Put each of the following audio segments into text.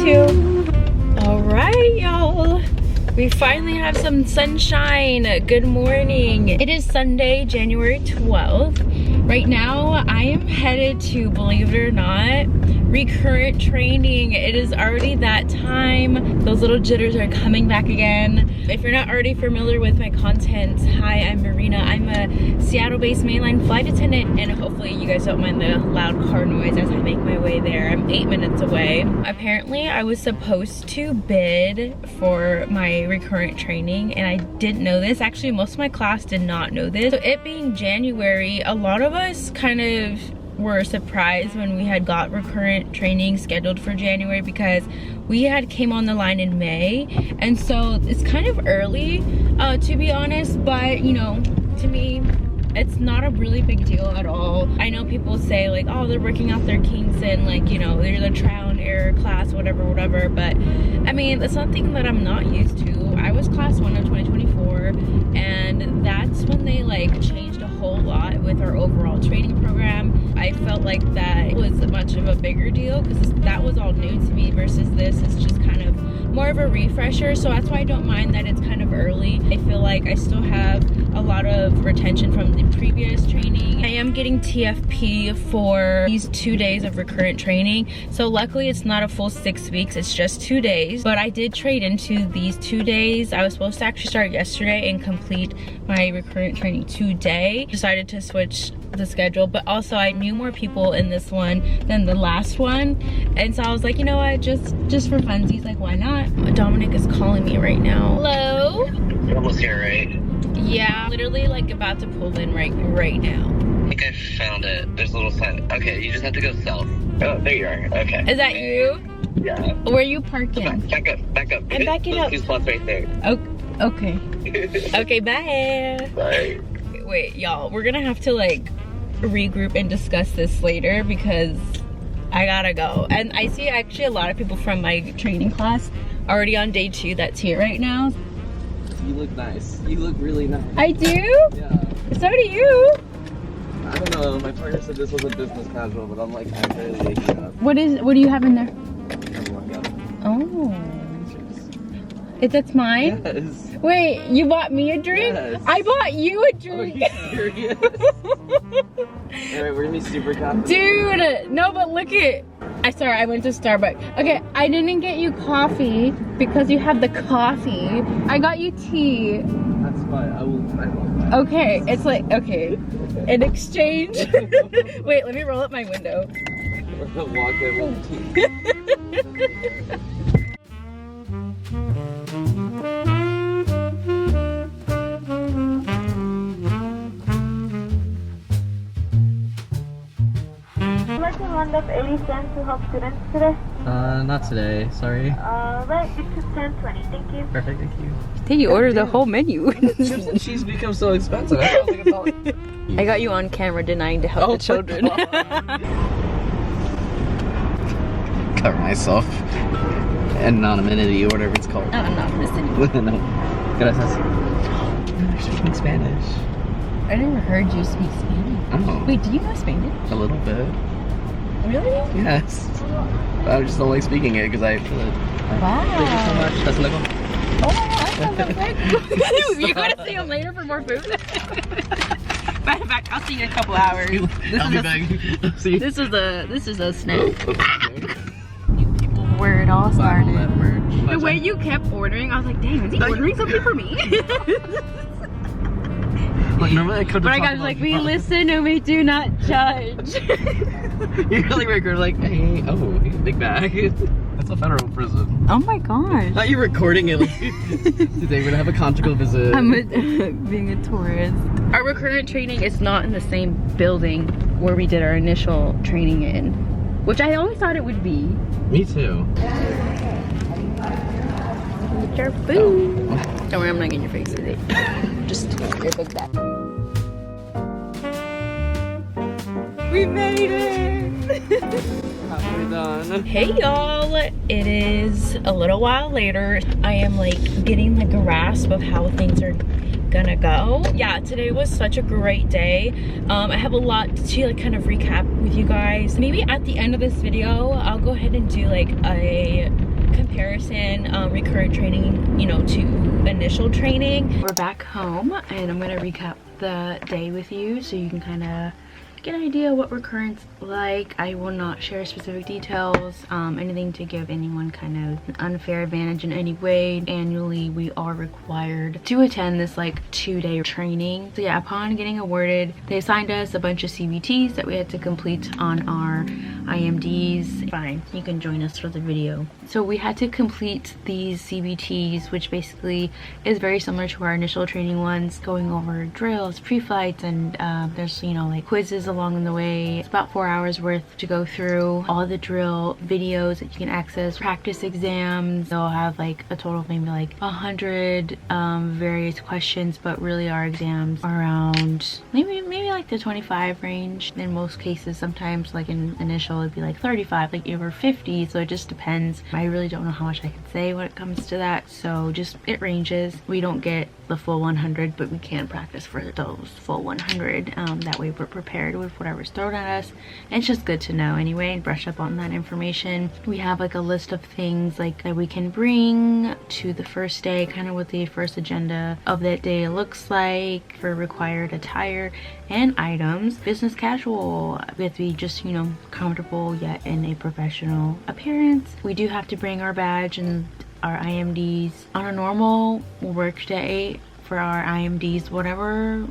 too. All right, y'all. We finally have some sunshine. Good morning. It is Sunday, January 12th. Right now, I am headed to, believe it or not, Recurrent training. It is already that time. Those little jitters are coming back again. If you're not already familiar with my content, hi, I'm Marina. I'm a Seattle-based mainline flight attendant, and hopefully you guys don't mind the loud car noise as I make my way there. I'm 8 minutes away. Apparently, I was supposed to bid for my Recurrent training, and I didn't know this. Actually, most of my class did not know this. So it being January, a lot of us kind of were surprised when we had got Recurrent training scheduled for January, because we had came on the line in May, and so it's kind of early to be honest, but you know, to me it's not a really big deal at all. I know people say like, oh, they're working out their kinks and like, you know, they're the trial and error class, whatever, but I mean, that's something that I'm not used to. I was class 1 of 2024, and that's when they like changed a whole lot with our overall training program. I felt like that was much of a bigger deal because that was all new to me, versus this is just kind of more of a refresher. So that's why I don't mind that it's kind of early. I feel like I still have a lot of retention from the previous training. I am getting TFP for these 2 days of Recurrent training. So luckily it's not a full 6 weeks, it's just 2 days. But I did trade into these 2 days. I was supposed to actually start yesterday and complete my Recurrent training today. Decided to switch the schedule, but also I knew more people in this one than the last one, and so I was like, you know what, just for funsies, like why not? Dominic is calling me right now. Hello? You're almost here, right? Yeah, literally like about to pull in right now. I think I found it. There's a little sign. Okay, you just have to go south. Oh, there you are. Okay. Is that you? Yeah. Where are you parking? Back up. I'm backing up. 2 spots right there. Okay. Okay, bye. Bye. Wait, y'all, we're gonna have to like regroup and discuss this later because I gotta go. And I see actually a lot of people from my training class already on day 2 that's here right now. You look nice. You look really nice. I do? Yeah. So do you. I don't know. My partner said this was a business casual, but I'm like, I'm barely waking up. What do you have in there? Oh. That's mine? Yes. Wait, you bought me a drink? Yes. I bought you a drink. Are you serious? Alright, we're gonna be super confident. Dude, no, but look at, I went to Starbucks. Okay, I didn't get you coffee because you have the coffee. I got you tea. That's fine. I will. Okay, it's like, okay, in exchange. Wait, let me roll up my window. We're gonna walk in with tea. Of any sense to help students today? Not today. Sorry. Right, it's 10:20. Thank you. Perfect. Thank you. Hey, you ordered the whole menu. She's become so expensive. I don't think it's all. I got you on camera denying to help the children. Cover myself. Anonymity or whatever it's called. Anonymity. No. Gracias. You're speaking Spanish. I never heard you speak Spanish. Oh. Wait, do you know Spanish? A little bit. Really? Yes. I just don't like speaking it because I feel it. Wow. Thank you so much. That's luego. Oh my god, that's so You're gonna see him later for more food? Matter of fact, I'll see you in a couple hours. I'll be back. See you. This is a snack. People, where it all started. The way you kept ordering, I was like, damn, is he ordering something for me? Like, normally I could. But I got like, we listen and we do not judge. You're really regular, like, hey, oh, big bag. That's a federal prison. Oh my gosh. Not you recording it. Like, today we're gonna have a conjugal visit. I'm being a tourist. Our Recurrent training is not in the same building where we did our initial training in, which I always thought it would be. Me too. Get your food. Oh. Don't worry, I'm not getting your face with it. Just your big bag. We made it! Halfway done. Hey y'all, it is a little while later. I am like getting the grasp of how things are gonna go. Yeah, today was such a great day. I have a lot to like kind of recap with you guys. Maybe at the end of this video I'll go ahead and do like a comparison recurrent training, you know, to initial training. We're back home and I'm gonna recap the day with you so you can kind of get an idea what recurrent's like. I will not share specific details, anything to give anyone kind of an unfair advantage in any way. Annually we are required to attend this like 2-day training. So yeah, upon getting awarded, they assigned us a bunch of CBTs that we had to complete on our IMDs. Fine, you can join us for the video. So we had to complete these CBTs, which basically is very similar to our initial training ones, going over drills, pre-flights, and there's, you know, like quizzes along the way. It's about 4 hours worth to go through all the drill videos that you can access, practice exams. They'll have like a total of maybe like 100 various questions, but really our exams are around maybe like the 25 range in most cases. Sometimes like in initial it'd be like 35, like over 50, so it just depends. I really don't know how much I can say when it comes to that, so just it ranges. We don't get the full 100, but we can practice for those full 100. That way we're prepared with whatever's thrown at us, and it's just good to know anyway and brush up on that information. We have like a list of things like that we can bring to the first day, kind of what the first agenda of that day looks like for required attire and items. Business casual, we have to be just, you know, comfortable yet in a professional appearance. We do have to bring our badge and our IMDs. On a normal work day for our IMDs, whatever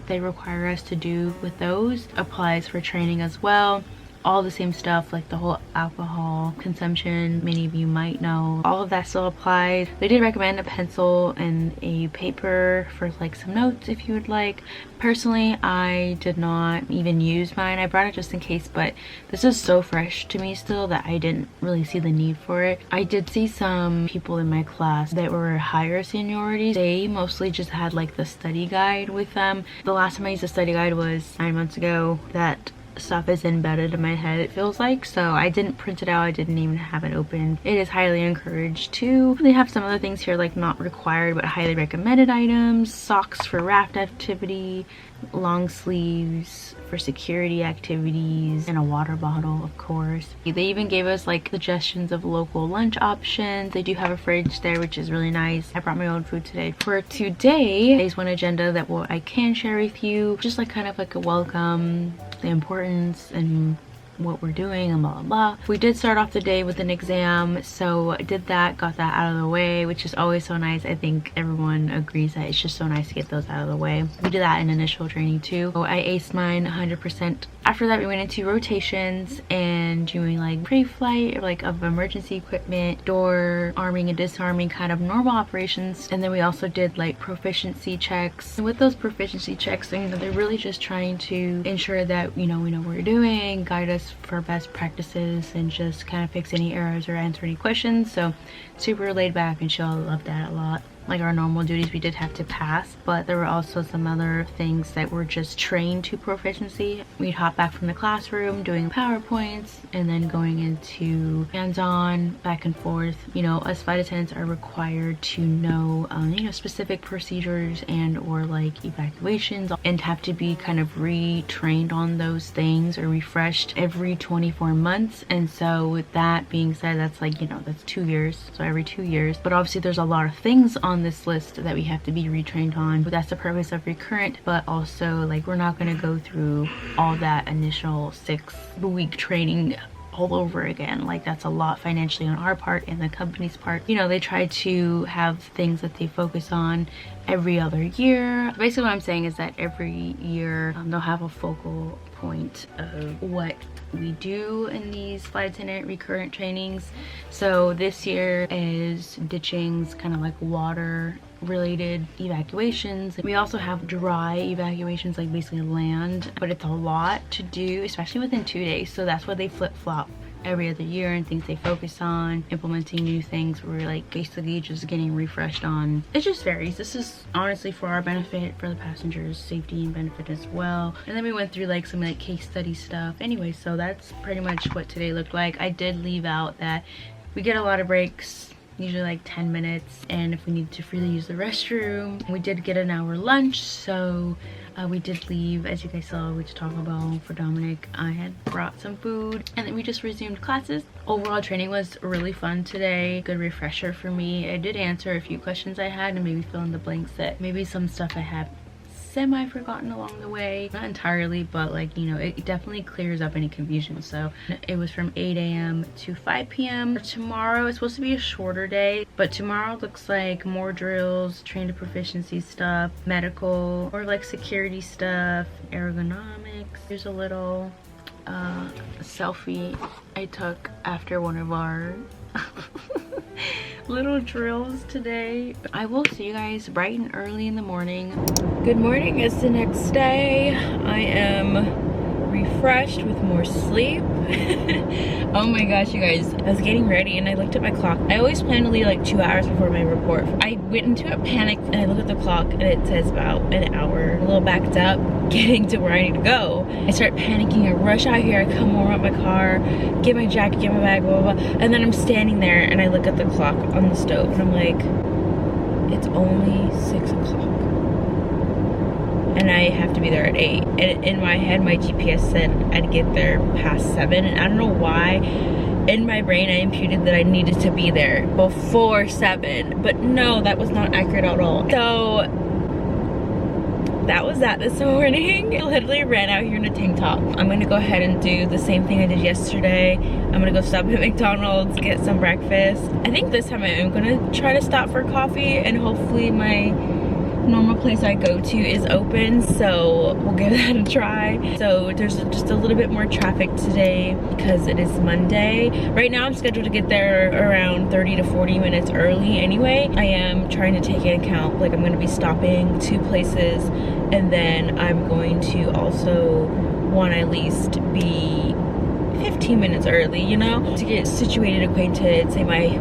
they require us to do with those applies for training as well. All the same stuff, like the whole alcohol consumption, many of you might know, all of that still applies. They did recommend a pencil and a paper for like some notes if you would like. Personally, I did not even use mine. I brought it just in case, but this is so fresh to me still that I didn't really see the need for it. I did see some people in my class that were higher seniority. They mostly just had like the study guide with them. The last time I used a study guide was 9 months ago. That stuff is embedded in my head, it feels like, so I didn't print it out. I didn't even have it open. It is highly encouraged to. They have some other things here like not required but highly recommended items, socks for raft activity, long sleeves for security activities, and a water bottle, of course. They even gave us like suggestions of local lunch options. They do have a fridge there, which is really nice. I brought my own food today. For today, there's one agenda that I can share with you, just like kind of like a welcome, the importance and what we're doing and blah blah blah. We did start off the day with an exam, so I did that, got that out of the way, which is always so nice. I think everyone agrees that it's just so nice to get those out of the way. We did that in initial training too. So I aced mine 100%. After that we went into rotations and doing like pre-flight, like of emergency equipment, door arming and disarming, kind of normal operations. And then we also did like proficiency checks. And with those proficiency checks, you know, they're really just trying to ensure that, you know, we know what we're doing, guide us for best practices, and just kind of fix any errors or answer any questions. So super laid back, and she'll love that a lot. Like our normal duties we did have to pass, but there were also some other things that were just trained to proficiency. We'd hop back from the classroom doing PowerPoints and then going into hands-on, back and forth. You know, us flight attendants are required to know you know, specific procedures and or like evacuations, and have to be kind of retrained on those things or refreshed every 24 months. And so with that being said, that's like, you know, that's 2 years, so every 2 years. But obviously there's a lot of things on this list that we have to be retrained on. But that's the purpose of Recurrent. But also, like, we're not going to go through all that initial 6-week training all over again. Like, that's a lot financially on our part and the company's part. You know, they try to have things that they focus on every other year. Basically what I'm saying is that every year they'll have a focal point of what we do in these flight attendant recurrent trainings. So this year is ditchings, kind of like water related evacuations. We also have dry evacuations, like basically land, but it's a lot to do, especially within 2 days. So that's why they flip-flop every other year, and things they focus on, implementing new things. We're like basically just getting refreshed on. It just varies. This is honestly for our benefit, for the passengers' safety and benefit as well. And then we went through like some like case study stuff. Anyway, so that's pretty much what today looked like. I did leave out that we get a lot of breaks usually like 10 minutes, and if we need to freely use the restroom. We did get an hour lunch, so we did leave. As you guys saw, we went to Taco Bell for Dominic. I had brought some food, and then we just resumed classes. Overall training was really fun today. Good refresher for me. I did answer a few questions I had and maybe fill in the blanks that maybe some stuff I had semi forgotten along the way. Not entirely, but like, you know, it definitely clears up any confusion. So it was from 8 a.m. to 5 p.m. Tomorrow is supposed to be a shorter day, but tomorrow looks like more drills, train to proficiency stuff, medical, or like security stuff, ergonomics. There's a little selfie I took after one of our little drills today. I will see you guys bright and early in the morning. Good morning, it's the next day. I am refreshed with more sleep. Oh my gosh, you guys, I was getting ready and I looked at my clock. I always plan to leave like 2 hours before my report. I went into a panic and I look at the clock and it says about an hour. I'm a little backed up getting to where I need to go. I start panicking, I rush out here, I come warm up my car, get my jacket, get my bag, blah, blah, blah. And then I'm standing there and I look at the clock on the stove and I'm like, it's only 6 o'clock. And I have to be there at 8. And in my head, my GPS said I'd get there past 7. And I don't know why, in my brain, I imputed that I needed to be there before 7. But no, that was not accurate at all. So that was that this morning. I literally ran out here in a tank top. I'm gonna go ahead and do the same thing I did yesterday. I'm gonna go stop at McDonald's, get some breakfast. I think this time I am gonna try to stop for coffee, and hopefully my normal place I go to is open, so we'll give that a try. So there's just a little bit more traffic today because it is Monday. Right now I'm scheduled to get there around 30 to 40 minutes early anyway. I am trying to take into account, like, I'm going to be stopping 2 places, and then I'm going to also want to at least be 15 minutes early, you know, to get situated, acquainted, say my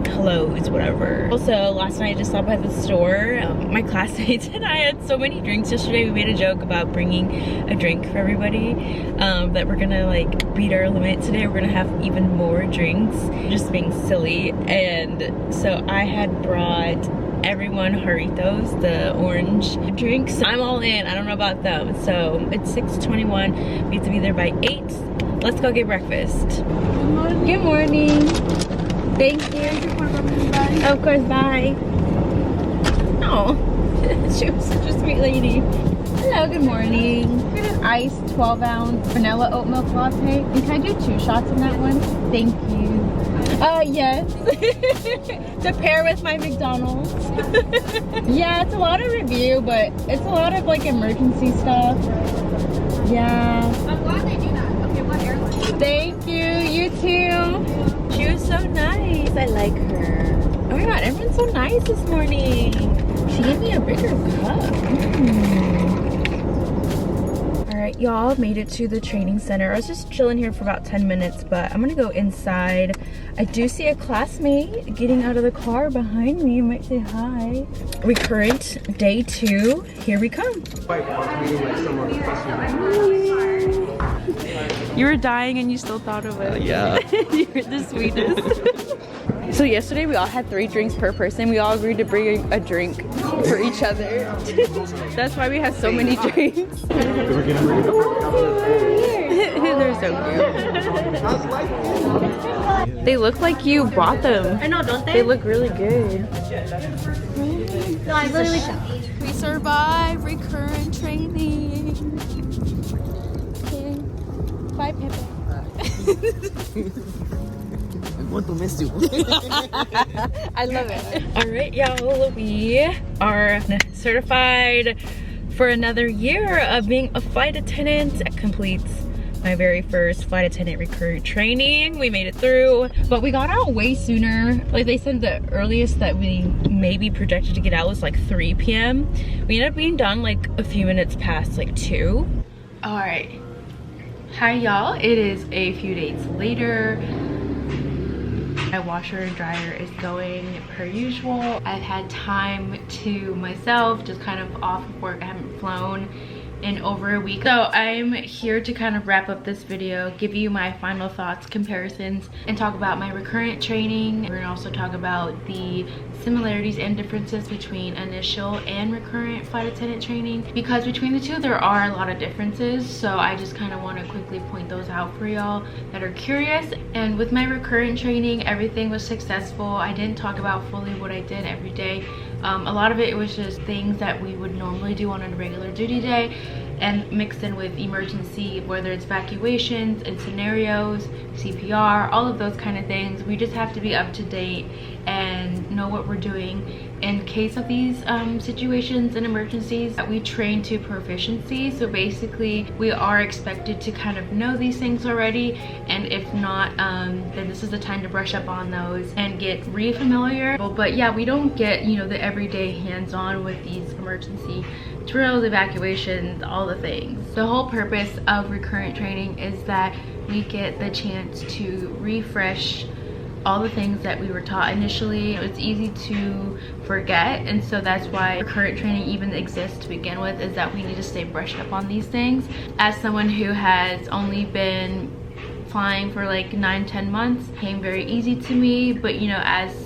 hellos, whatever. Also, last night I just stopped by the store. My classmates and I had so many drinks yesterday. We made a joke about bringing a drink for everybody, that we're gonna like beat our limit today. We're gonna have even more drinks, just being silly. And so I had brought everyone Jarritos, the orange drinks. I'm all in. I don't know about them. So it's 6:21. We have to be there by 8. Let's go get breakfast. Good morning. Thank you. Of course, bye. Oh, she was such a sweet lady. Hello, good morning. Get an iced 12-ounce vanilla oat milk latte. And can I do 2 shots in that one? Thank you. Yes. To pair with my McDonald's. Yeah, it's a lot of review, but it's a lot of like emergency stuff. Yeah. I'm glad they do that. Okay, what airline? Thank you. You too. She was so nice. I like her. Oh my god, everyone's so nice this morning. She gave me a bigger cup. Alright, y'all, made it to the training center. I was just chilling here for about 10 minutes, but I'm gonna go inside. I do see a classmate getting out of the car behind me. You might say hi. Recurrent, day 2. Here we come. You were dying and you still thought of it. Yeah. You're the sweetest. So yesterday we all had 3 drinks per person. We all agreed to bring a drink for each other. That's why we have so many drinks. They're so cute. They look like you bought them. I know, don't they? They look really good. No, I literally don't. We survived recurrent training. Bye, Pepe. ¿Cuánto mes tú? I love it. All right, y'all, we are certified for another year of being a flight attendant. It completes my very first flight attendant recurrent training. We made it through, but we got out way sooner. Like they said, the earliest that we maybe projected to get out was like 3 p.m. We ended up being done like a few minutes past like 2. All right. Hi y'all, it is a few days later. My washer and dryer is going per usual. I've had time to myself, just kind of off of work. I haven't flown in over a week. So I'm here to kind of wrap up this video, give you my final thoughts, comparisons, and talk about my recurrent training. We're gonna also talk about the similarities and differences between initial and recurrent flight attendant training, because between the two there are a lot of differences. So I just kind of want to quickly point those out for y'all that are curious. And with my recurrent training, everything was successful. I didn't talk about fully what I did every day. A lot of it was just things that we would normally do on a regular duty day, and mixed in with emergency, whether it's evacuations and scenarios, CPR, all of those kind of things. We just have to be up to date and know what we're doing in case of these situations and emergencies. We train to proficiency, so basically we are expected to kind of know these things already, and if not, then this is the time to brush up on those and get re-familiar. But yeah, we don't get, you know, the everyday hands-on with these emergency drills, evacuations, all the things. The whole purpose of recurrent training is that we get the chance to refresh all the things that we were taught initially. It's easy to forget, and so that's why recurrent training even exists to begin with, is that we need to stay brushed up on these things. As someone who has only been flying for like 9-10 months, it came very easy to me, but you know, as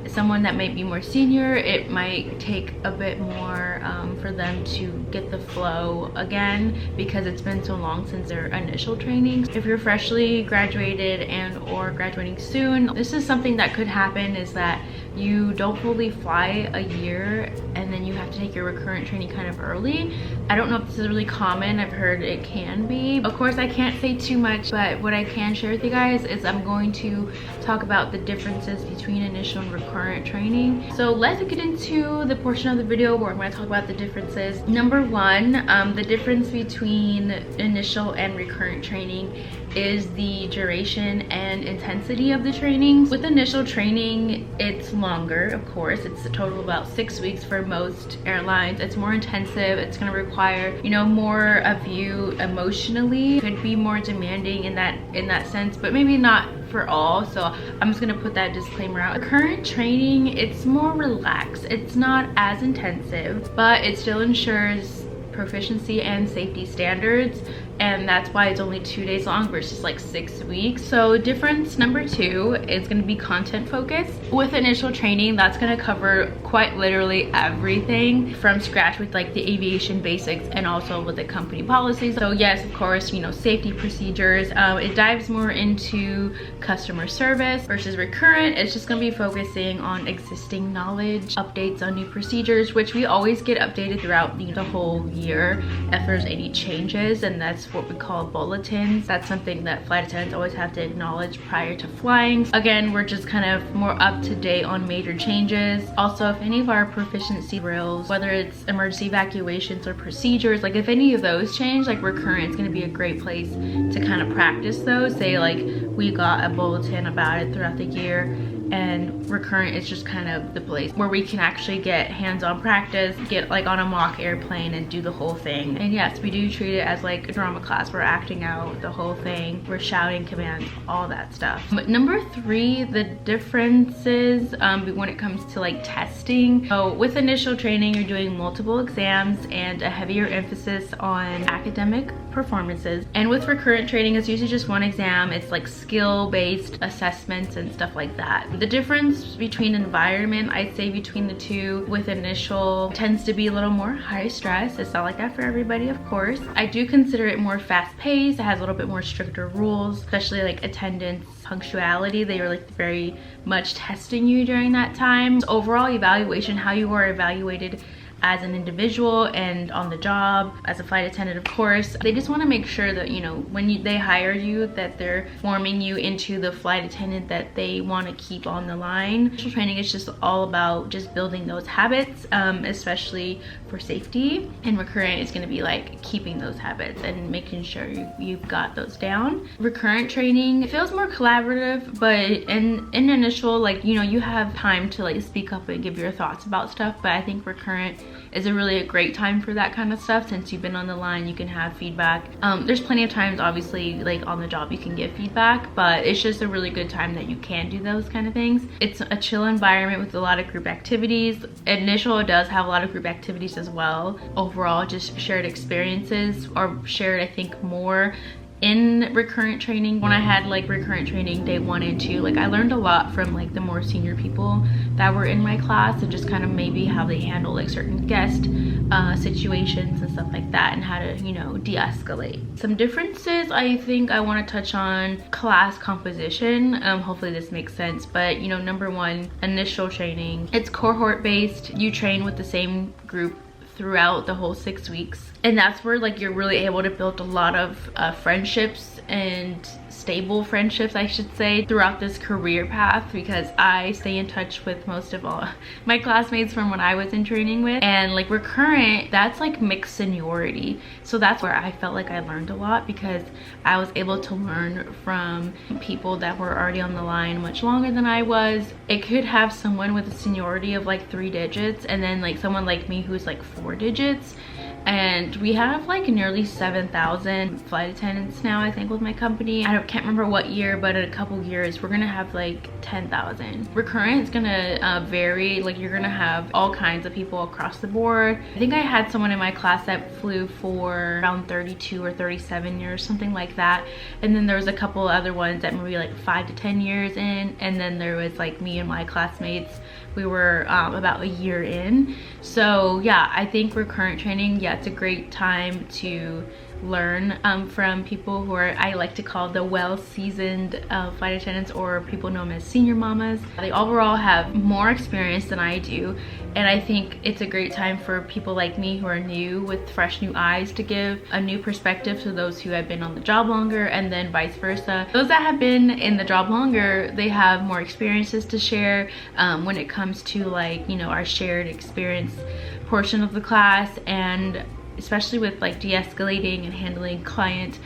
someone that might be more senior, it might take a bit more for them to get the flow again, because it's been so long since their initial training. If you're freshly graduated and or graduating soon, this is something that could happen, is that you don't fully fly a year and then you have to take your recurrent training kind of early. I don't know if this is really common. I've heard it can be. Of course, I can't say too much, but what I can share with you guys is I'm going to talk about the differences between initial and recurrent training. So let's get into the portion of the video where I'm going to talk about the differences. Number one, the difference between initial and recurrent training is the duration and intensity of the training. With initial training, it's longer, of course. It's a total of about 6 weeks for most airlines. It's more intensive. It's going to require, you know, more of you emotionally. It could be more demanding in that sense, but maybe not for all. So I'm just going to put that disclaimer out. Current training, it's more relaxed. It's not as intensive, but it still ensures proficiency and safety standards, and that's why it's only 2 days long versus like 6 weeks. So difference number two is going to be content focused. With initial training, that's going to cover quite literally everything from scratch, with like the aviation basics and also with the company policies. So yes, of course, you know, safety procedures. It dives more into customer service. Versus recurrent, it's just going to be focusing on existing knowledge, updates on new procedures, which we always get updated throughout, you know, the whole year if there's any changes, and that's what we call bulletins. That's something that flight attendants always have to acknowledge prior to flying. Again, we're just kind of more up to date on major changes. Also, if any of our proficiency drills, whether it's emergency evacuations or procedures, like if any of those change, like recurrent is going to be a great place to kind of practice those. Say like we got a bulletin about it throughout the year, and recurrent is just kind of the place where we can actually get hands-on practice, get like on a mock airplane and do the whole thing. And yes, we do treat it as like a drama class. We're acting out the whole thing, we're shouting commands, all that stuff. But number three, the differences when it comes to like testing. So with initial training, you're doing multiple exams and a heavier emphasis on academic performances, and with recurrent training, it's usually just one exam. It's like skill-based assessments and stuff like that. The difference between environment, I'd say, between the two, with initial tends to be a little more high stress. It's not like that for everybody, of course. I do consider it more fast-paced. It has a little bit more stricter rules, especially like attendance, punctuality. They are like very much testing you during that time. So overall evaluation, how you are evaluated as an individual and on the job as a flight attendant, of course. They just want to make sure that, you know, when they hire you, that they're forming you into the flight attendant that they want to keep on the line. Initial training is just all about just building those habits, especially for safety, and recurrent is going to be like keeping those habits and making sure you've got those down. Recurrent training, it feels more collaborative, but in initial, like, you know, you have time to like speak up and give your thoughts about stuff, but I think recurrent is a great time for that kind of stuff. Since you've been on the line, you can have feedback. There's plenty of times, obviously, like on the job you can give feedback, but it's just a really good time that you can do those kind of things. It's a chill environment with a lot of group activities. Initial does have a lot of group activities as well. Overall, just shared experiences are shared, I think, more in recurrent training. When I had like recurrent training day 1 and 2, like I learned a lot from like the more senior people that were in my class, and just kind of maybe how they handle like certain guest situations and stuff like that, and how to, you know, de-escalate. Some differences I think I want to touch on: class composition. Hopefully this makes sense, but you know, number 1, initial training. It's cohort based. You train with the same group throughout the whole 6 weeks, and that's where like you're really able to build a lot of friendships, and stable friendships, I should say, throughout this career path, because I stay in touch with most of all my classmates from when I was in training with. And like recurrent, that's like mixed seniority, so that's where I felt like I learned a lot, because I was able to learn from people that were already on the line much longer than I was. It could have someone with a seniority of like 3 digits, and then like someone like me who's like 4 digits. And we have like nearly 7,000 flight attendants now, I think, with my company. I can't remember what year, but in a couple years we're gonna have like 10,000. Recurrent is gonna vary. Like you're gonna have all kinds of people across the board. I think I had someone in my class that flew for around 32 or 37 years, something like that. And then there was a couple other ones that maybe like 5 to 10 years in. And then there was like me and my classmates. We were about a year in. So yeah, I think recurrent training, yeah, it's a great time to learn from people who are, I like to call the well-seasoned flight attendants, or people know them as senior mamas. They overall have more experience than I do, and I think it's a great time for people like me who are new, with fresh new eyes, to give a new perspective to those who have been on the job longer, and then vice versa. Those that have been in the job longer, they have more experiences to share when it comes to like, you know, our shared experience portion of the class, and especially with like de-escalating and handling client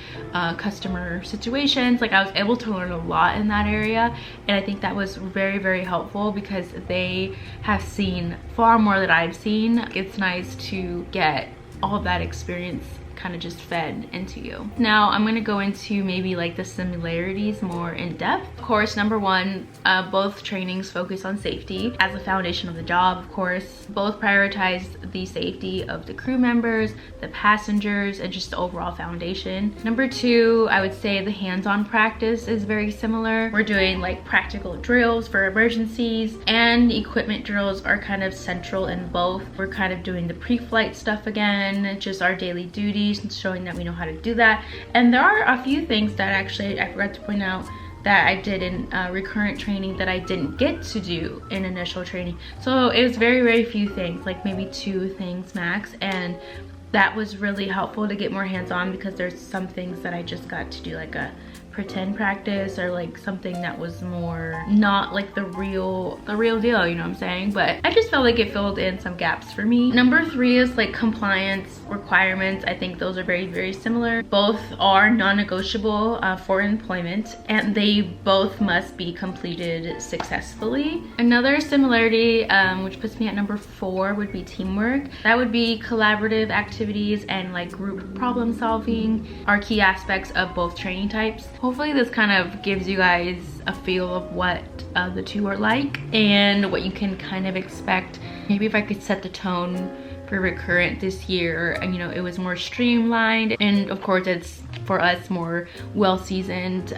customer situations. Like I was able to learn a lot in that area, and I think that was very, very helpful, because they have seen far more than I've seen. It's nice to get all of that experience kind of just fed into you. Now I'm gonna go into maybe like the similarities more in depth. Of course, number 1, both trainings focus on safety as the foundation of the job. Of course, both prioritize the safety of the crew members, the passengers, and just the overall foundation. Number 2, I would say the hands-on practice is very similar. We're doing like practical drills for emergencies, and equipment drills are kind of central in both. We're kind of doing the pre-flight stuff again, just our daily duties, and showing that we know how to do that. And there are a few things that actually I forgot to point out that I did in recurrent training that I didn't get to do in initial training. So it was very, very few things, like maybe 2 things max, and that was really helpful to get more hands-on, because there's some things that I just got to do like a pretend practice, or like something that was more not like the real deal, you know what I'm saying? But I just felt like it filled in some gaps for me. Number 3 is like compliance requirements. I think those are very, very similar. Both are non-negotiable for employment, and they both must be completed successfully. Another similarity, which puts me at number 4, would be teamwork. That would be collaborative activities, and like group problem solving are key aspects of both training types. Hopefully this kind of gives you guys a feel of what the 2 are like, and what you can kind of expect. Maybe if I could set the tone for recurrent this year, and you know, it was more streamlined, and of course it's for us more well-seasoned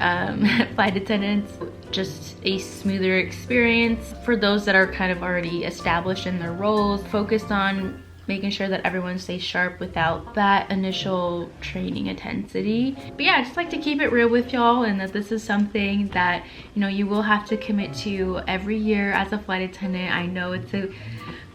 flight attendants, just a smoother experience. For those that are kind of already established in their roles, focused on making sure that everyone stays sharp without that initial training intensity. But yeah, I just like to keep it real with y'all, and that this is something that, you know, you will have to commit to every year as a flight attendant. I know it's a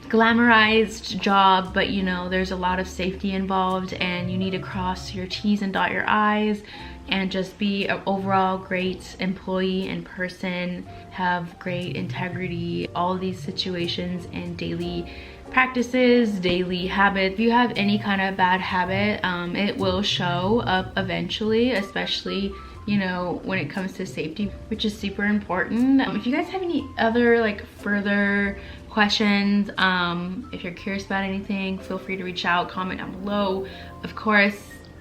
glamorized job, but you know, there's a lot of safety involved, and you need to cross your T's and dot your I's, and just be an overall great employee and person, have great integrity, all these situations and daily practices, daily habits. If you have any kind of bad habit, it will show up eventually, especially, you know, when it comes to safety, which is super important. If you guys have any other like further questions, if you're curious about anything, feel free to reach out, comment down below. Of course,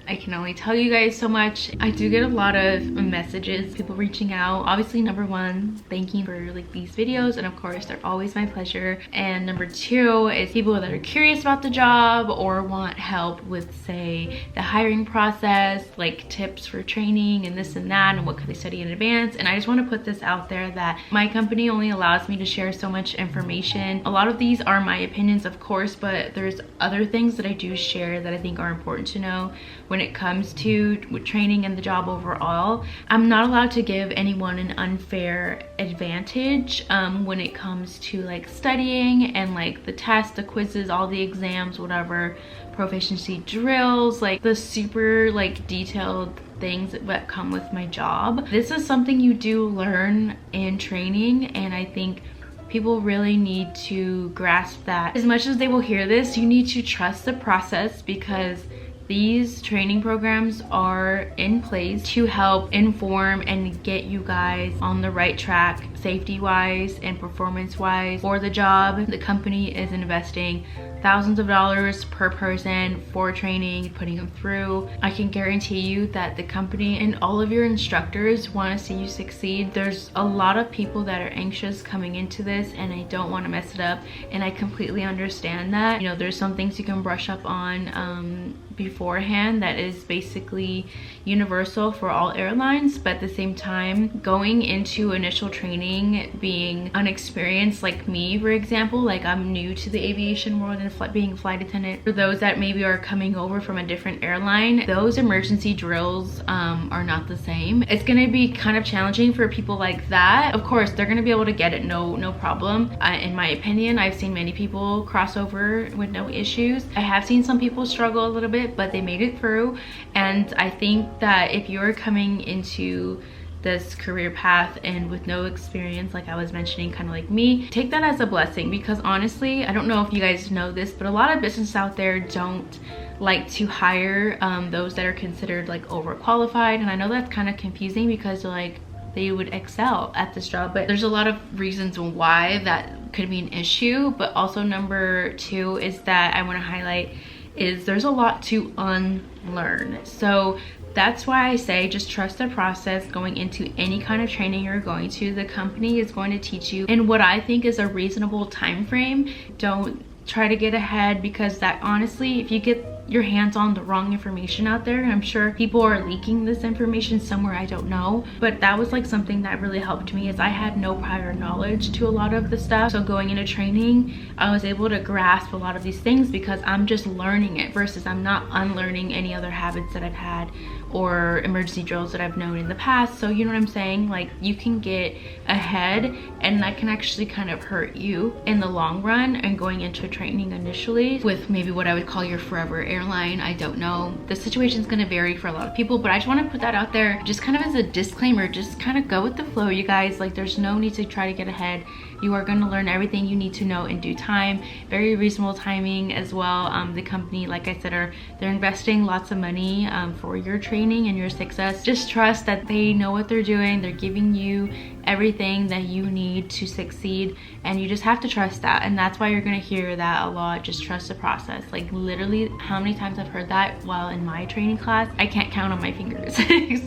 I can only tell you guys so much. I do get a lot of messages, people reaching out. Obviously, number one, thanking for like these videos, and of course they're always my pleasure. And number two is people that are curious about the job or want help with, say, the hiring process, like tips for training and this and that, and what could they study in advance. And I just want to put this out there that my company only allows me to share so much information. A lot of these are my opinions, of course, but there's other things that I do share that I think are important to know when it comes to training and the job overall. I'm not allowed to give anyone an unfair advantage when it comes to like studying and like the tests, the quizzes, all the exams, whatever, proficiency drills, like the super like detailed things that come with my job. This is something you do learn in training, and I think people really need to grasp that. As much as they will hear this, you need to trust the process, because these training programs are in place to help inform and get you guys on the right track, safety wise and performance wise for the job. The company is investing thousands of dollars per person for training, putting them through. I can guarantee you that the company and all of your instructors want to see you succeed. There's a lot of people that are anxious coming into this, and I don't want to mess it up, and I completely understand that. You know, there's some things you can brush up on beforehand that is basically universal for all airlines, but at the same time, going into initial training being unexperienced, like me for example, like I'm new to the aviation world and being a flight attendant. For those that maybe are coming over from a different airline, those emergency drills are not the same. It's going to be kind of challenging for people like that. Of course, they're going to be able to get it, no problem. In my opinion, I've seen many people cross over with no issues. I have seen some people struggle a little bit, but they made it through. And I think that if you're coming into this career path and with no experience, like I was mentioning, kind of like me, take that as a blessing, because honestly, I don't know if you guys know this, but a lot of businesses out there don't like to hire those that are considered like overqualified. And I know that's kind of confusing, because like they would excel at this job, but there's a lot of reasons why that could be an issue. But also number two is that I want to highlight is there's a lot to unlearn. So that's why I say just trust the process going into any kind of training you're going to. The company is going to teach you in what I think is a reasonable time frame. Don't try to get ahead, because that honestly, if you get your hands on the wrong information out there, and I'm sure people are leaking this information somewhere, I don't know, but that was like something that really helped me, is I had no prior knowledge to a lot of the stuff. So going into training, I was able to grasp a lot of these things because I'm just learning it, versus I'm not unlearning any other habits that I've had or emergency drills that I've known in the past. So you know what I'm saying, like you can get ahead, and that can actually kind of hurt you in the long run. And going into training initially with maybe what I would call your forever airline, I don't know, the situation is going to vary for a lot of people, but I just want to put that out there just kind of as a disclaimer. Just kind of go with the flow, you guys. Like there's no need to try to get ahead. You are going to learn everything you need to know in due time, very reasonable timing as well. The company, like I said, they're investing lots of money for your training and your success. Just trust that they know what they're doing. They're giving you everything that you need to succeed, and you just have to trust that. And that's why you're going to hear that a lot, just trust the process. Like literally how many times I've heard that while in my training class, I can't count on my fingers.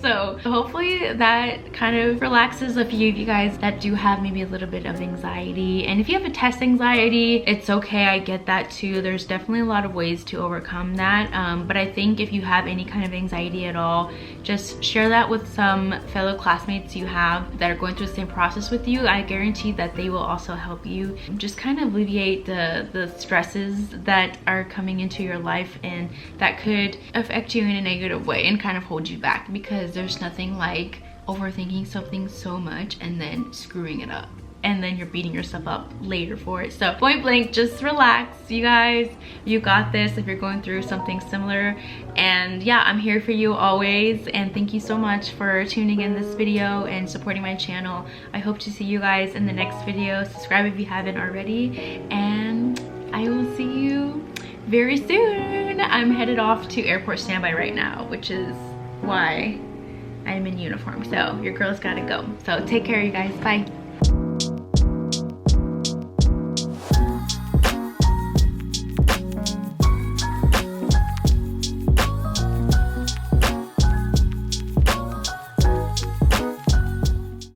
So hopefully that kind of relaxes a few of you guys that do have maybe a little bit of anxiety. And if you have a test anxiety, it's okay, I get that too. There's definitely a lot of ways to overcome that, but I think if you have any kind of anxiety at all, just share that with some fellow classmates you have that are going through the same process with you. I guarantee that they will also help you just kind of alleviate the stresses that are coming into your life and that could affect you in a negative way and kind of hold you back, because there's nothing like overthinking something so much and then screwing it up, and then you're beating yourself up later for it. So point blank, just relax, you guys. You got this if you're going through something similar. And yeah, I'm here for you always, and thank you so much for tuning in this video and supporting my channel. I hope to see you guys in the next video. Subscribe if you haven't already, and I will see you very soon. I'm headed off to airport standby right now, which is why I'm in uniform. So your girl's gotta go. So take care, you guys. Bye.